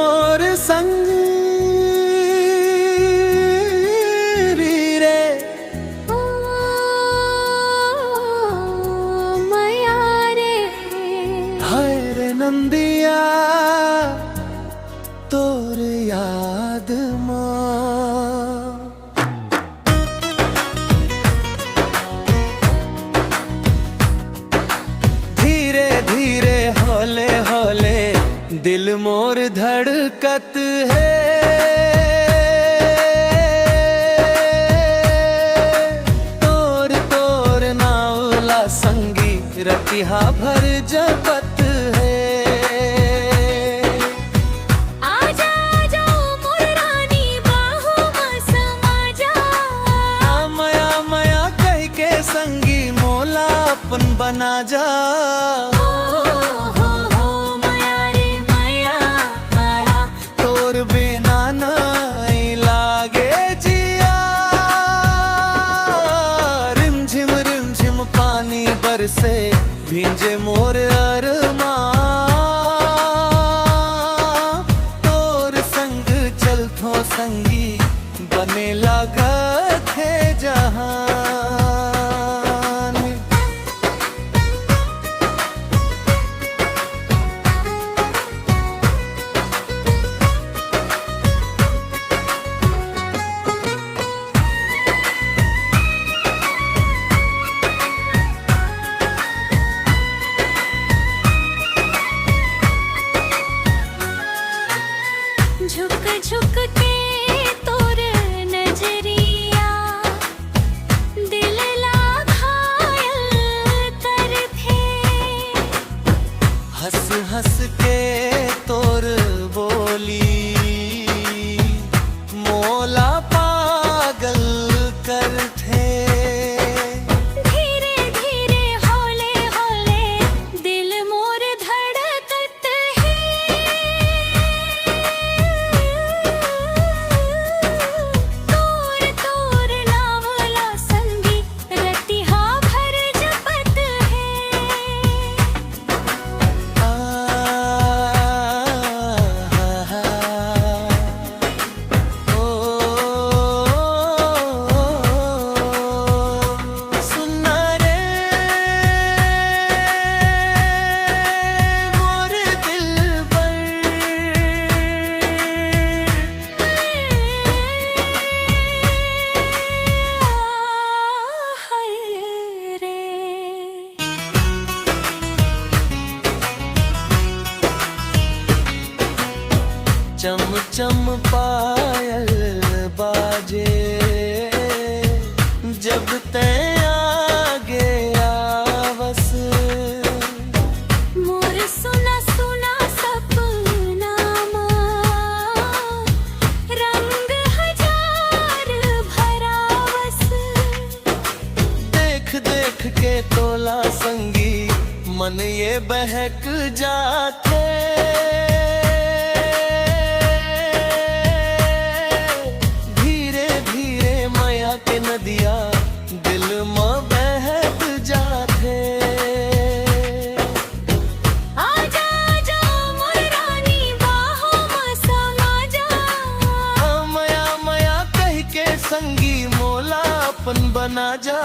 मोर संग रे ओ मया रे हाय रे नंदिया तोर याद मां धीरे धीरे हौले हौले दिल मोर धड़कत है। तोर तोर नावला संगी रतिहा भर जपत है। आजा आजा मोर रानी बाहों में समा जा। मया मया कह के संगी मोला अपन बना जा। मया रे मया मारा तोर बिना नहीं लागे जिया। रिमझिम पानी बरसे भींजे मोर अरमान। तोर संग चलथो संगी बने लागत है जहान। झुक झुक के तोर नजरिया दिल ला घायल करथे। हंस हंस के तोर बोली मोला पागल करथे। धीरे धीरे हौले हौले दिल मोर धड़कत है। तोर तोर नावला संगी रतिहा भर जपत है। सुनना रे मोर दिलबर। हाय रे चम चम पायल बाजे जब तैं आगे आवस। मोर सुना सुना सपना रंग हजार भरावस। देख देख के तोला संगी मन ये बहक जाते। धीरे धीरे माया के नदिया दिल में बहक जाते। आजा आजा मोर रानी बाहों में समा जा। मया मया कह के संगी मोला अपन बना जा।